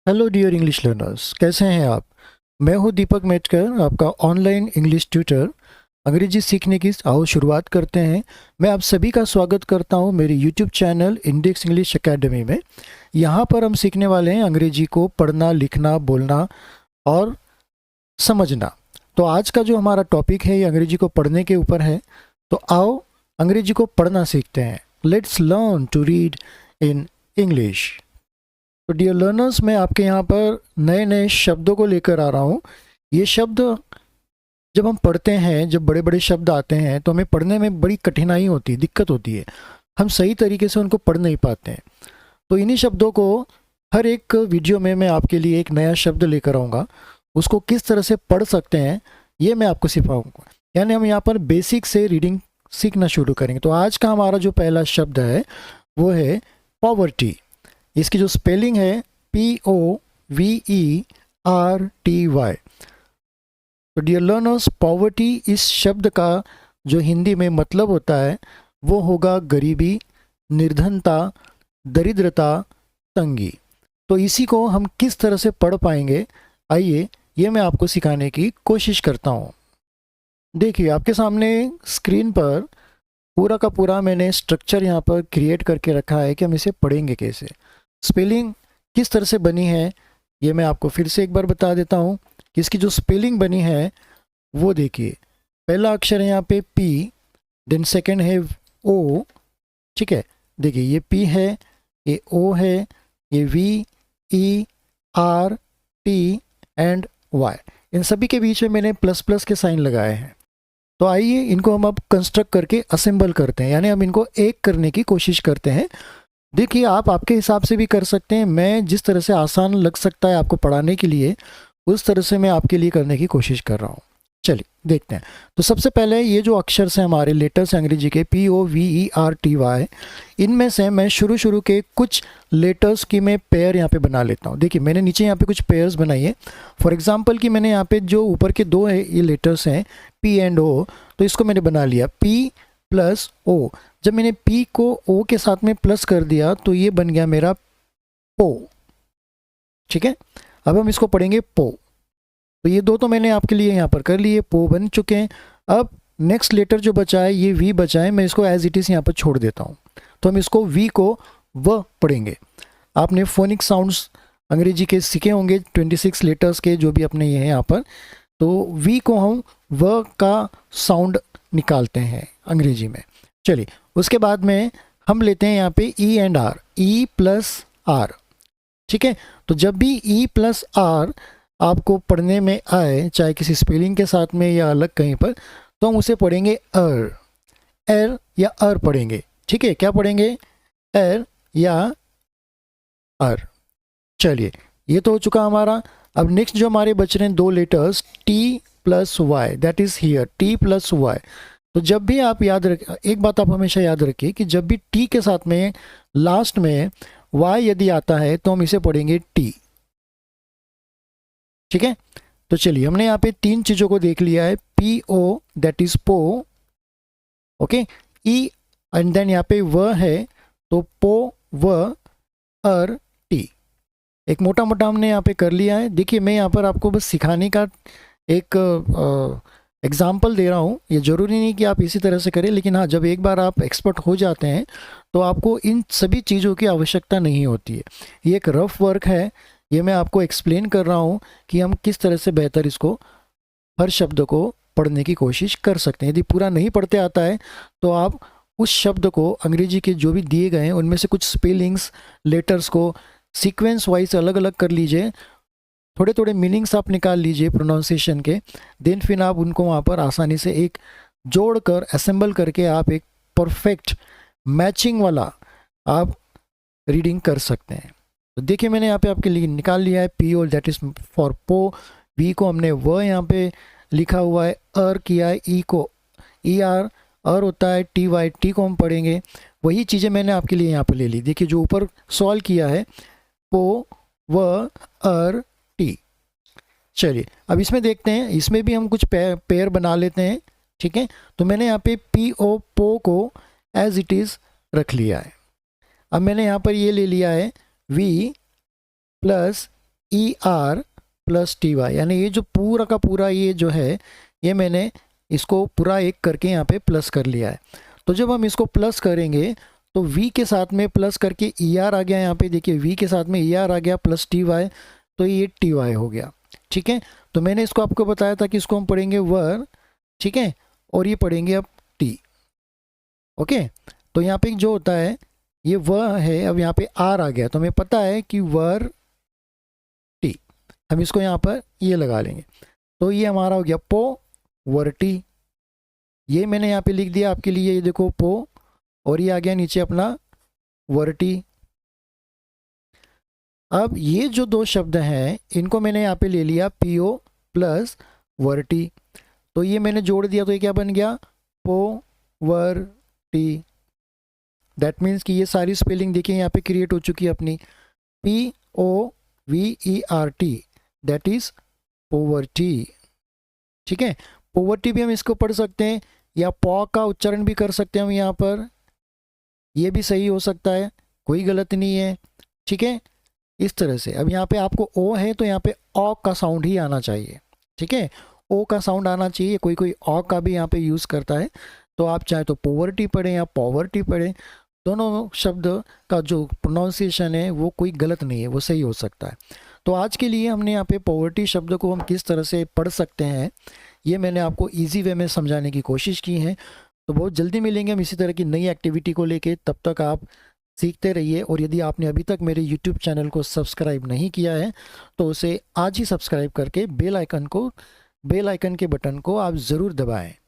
Hello dear English learners, कैसे हैं आप। मैं हूं दीपक मेटकर, आपका ऑनलाइन इंग्लिश ट्यूटर। अंग्रेजी सीखने की आओ शुरुआत करते हैं। मैं आप सभी का स्वागत करता हूं मेरे YouTube channel index English academy में। यहां पर हम सीखने वाले हैं अंग्रेजी को पढ़ना, लिखना, बोलना और समझना। तो आज का जो हमारा टॉपिक है ये अंग्रेजी को पढ़ने के ऊपर है। तो आओ अंग्रेजी को पढ़ना सीखते हैं। Let's learn to read in English. तो डियर लर्नर्स, मैं आपके यहाँ पर नए नए शब्दों को लेकर आ रहा हूँ। ये शब्द जब हम पढ़ते हैं, जब बड़े बड़े शब्द आते हैं तो हमें पढ़ने में बड़ी कठिनाई होती है, दिक्कत होती है। हम सही तरीके से उनको पढ़ नहीं पाते हैं। तो इन्हीं शब्दों को हर एक वीडियो में मैं आपके लिए एक नया शब्द लेकर आऊँगा। उसको किस तरह से पढ़ सकते हैं ये मैं आपको सिखाऊंगा। यानी हम यहाँ पर बेसिक से रीडिंग सीखना शुरू करेंगे। तो आज का हमारा जो पहला शब्द है वो है पॉवर्टी। इसकी जो स्पेलिंग है POVERTY। तो डियर लर्नर्स, पॉवर्टी इस शब्द का जो हिंदी में मतलब होता है वो होगा गरीबी, निर्धनता, दरिद्रता, तंगी। तो इसी को हम किस तरह से पढ़ पाएंगे, आइए ये मैं आपको सिखाने की कोशिश करता हूँ। देखिए आपके सामने स्क्रीन पर पूरा का पूरा मैंने स्ट्रक्चर यहाँ पर क्रिएट करके रखा है कि हम इसे पढ़ेंगे कैसे। स्पेलिंग किस तरह से बनी है ये मैं आपको फिर से एक बार बता देता हूँ कि इसकी जो स्पेलिंग बनी है वो देखिए। पहला अक्षर है यहाँ पे P, देन सेकंड है O। ठीक है, देखिए ये P है, ये O है, ये VERT एंड Y। इन सभी के बीच में मैंने प्लस प्लस के साइन लगाए हैं। तो आइए इनको हम अब कंस्ट्रक्ट करके असेंबल करते हैं, यानी हम इनको एक करने की कोशिश करते हैं। देखिए आप आपके हिसाब से भी कर सकते हैं। मैं जिस तरह से आसान लग सकता है आपको पढ़ाने के लिए, उस तरह से मैं आपके लिए करने की कोशिश कर रहा हूँ। चलिए देखते हैं। तो सबसे पहले ये जो अक्षर हैं हमारे लेटर्स अंग्रेजी के POVERTY, इनमें से मैं शुरू के कुछ लेटर्स की मैं पेयर यहाँ पे बना लेता हूँ। देखिए मैंने नीचे यहाँ पे कुछ पेयर्स बनाई है। फॉर एग्जांपल कि मैंने यहाँ पे जो ऊपर के दो है ये लेटर्स हैं P एंड O, तो इसको मैंने बना लिया P+O। जब मैंने P को O के साथ में प्लस कर दिया तो ये बन गया मेरा पो। ठीक है, अब हम इसको पढ़ेंगे पो। तो ये दो तो मैंने आपके लिए यहाँ पर कर लिए, पो बन चुके हैं। अब नेक्स्ट लेटर जो बचा है ये V बचा है, मैं इसको एज इट इज़ यहाँ पर छोड़ देता हूँ। तो हम इसको V को व पढ़ेंगे। आपने फोनिक साउंड्स अंग्रेजी के सीखे होंगे 26 लेटर्स के, जो भी अपने ये हैं यहाँ पर। तो V को हम व का साउंड निकालते हैं अंग्रेजी में। चलिए उसके बाद में हम लेते हैं यहाँ पे E एंड R, E+R। ठीक है, तो जब भी E+R आपको पढ़ने में आए, चाहे किसी स्पेलिंग के साथ में या अलग कहीं पर, तो हम उसे पढ़ेंगे एर या अर पढ़ेंगे। ठीक है, क्या पढ़ेंगे, एर या अर। चलिए ये तो हो चुका हमारा। अब नेक्स्ट जो हमारे बच रहे हैं दो letters T+Y, that is here T+Y। तो जब भी आप याद रख, एक बात आप हमेशा याद रखिए कि जब भी T के साथ में लास्ट में Y यदि आता है तो हम इसे पढ़ेंगे T। ठीक है, तो चलिए हमने यहाँ पे तीन चीजों को देख लिया है। PO दैट इज पो, ओके, E एंड देन यहाँ पे व है, तो पो व अर टी। एक मोटा मोटा हमने यहाँ पे कर लिया है। देखिए मैं यहाँ पर आपको बस सिखाने का एक एग्जाम्पल दे रहा हूँ। ये ज़रूरी नहीं कि आप इसी तरह से करें, लेकिन हाँ जब एक बार आप एक्सपर्ट हो जाते हैं तो आपको इन सभी चीज़ों की आवश्यकता नहीं होती है। ये एक रफ वर्क है, ये मैं आपको एक्सप्लेन कर रहा हूँ कि हम किस तरह से बेहतर इसको, हर शब्द को पढ़ने की कोशिश कर सकते हैं। यदि पूरा नहीं पढ़ते आता है तो आप उस शब्द को अंग्रेजी के जो भी दिए गए हैं उनमें से कुछ स्पेलिंग्स, लेटर्स को सीक्वेंस वाइज अलग अलग कर लीजिए, थोड़े थोड़े मीनिंग्स आप निकाल लीजिए प्रोनाउंसिएशन के। देन फिर आप उनको वहाँ पर आसानी से एक जोड़ कर असेंबल करके आप एक परफेक्ट मैचिंग वाला आप रीडिंग कर सकते हैं। तो देखिए मैंने यहाँ पे आपके लिए निकाल लिया है PO दैट इज फॉर पो, V को हमने व यहाँ पे लिखा हुआ है, अर किया है, E को ER, अर होता है TY, T को हम पढ़ेंगे। वही चीज़ें मैंने आपके लिए यहाँ पे ले ली। देखिए जो ऊपर सॉल्व किया है पो व अर टी। चलिए अब इसमें देखते हैं, इसमें भी हम कुछ पेयर बना लेते हैं। ठीक है, तो मैंने यहाँ पे PO पो को एज इट इज़ रख लिया है। अब मैंने यहाँ पर ये ले लिया है V+ER प्लस टी वाई, यानी ये जो पूरा का पूरा ये जो है ये मैंने इसको पूरा एक करके यहाँ पे प्लस कर लिया है। तो जब हम इसको प्लस करेंगे तो v के साथ में प्लस करके आ गया, यहाँ पे देखिए v के साथ में आ गया प्लस टी वाई, तो ये टी वाई हो गया। ठीक है, तो मैंने इसको आपको बताया था कि इसको हम पढ़ेंगे वर, ठीक है, और ये पढ़ेंगे अब टी। ओके, तो यहाँ पे जो होता है ये वह है, अब यहाँ पे आर आ गया तो हमें पता है कि वर टी, हम इसको यहाँ पर ये लगा लेंगे, तो ये हमारा हो गया पो वर टी। ये मैंने यहाँ पे लिख दिया आपके लिए, ये देखो पो, और ये आ गया नीचे अपना वर टी। अब ये जो दो शब्द हैं इनको मैंने यहाँ पे ले लिया पीओ प्लस वर टी, तो ये मैंने जोड़ दिया तो ये क्या बन गया पो वर टी। दैट मीन्स कि ये सारी स्पेलिंग देखिए यहाँ पे क्रिएट हो चुकी है अपनी, POVERT, दैट इज पोवर्टी। ठीक है, पोवर्टी भी हम इसको पढ़ सकते हैं, या पॉ का उच्चारण भी कर सकते हैं हम यहाँ पर, ये भी सही हो सकता है, कोई गलत नहीं है। ठीक है, इस तरह से। अब यहाँ पे आपको ओ है तो यहाँ पे ओ का साउंड ही आना चाहिए। ठीक है, ओ का साउंड आना चाहिए, कोई कोई ओ का भी यहाँ पे यूज़ करता है, तो आप चाहे तो पोवर्टी पढ़ें या पॉवर्टी पढ़ें, दोनों शब्द का जो प्रोनाउंसिएशन है वो कोई गलत नहीं है, वो सही हो सकता है। तो आज के लिए हमने यहाँ पे पॉवर्टी शब्द को हम किस तरह से पढ़ सकते हैं ये मैंने आपको इजी वे में समझाने की कोशिश की है। तो बहुत जल्दी मिलेंगे हम इसी तरह की नई एक्टिविटी को लेके, तब तक आप सीखते रहिए। और यदि आपने अभी तक मेरे YouTube चैनल को सब्सक्राइब नहीं किया है तो उसे आज ही सब्सक्राइब करके बेल आइकन के बटन को आप ज़रूर दबाएं।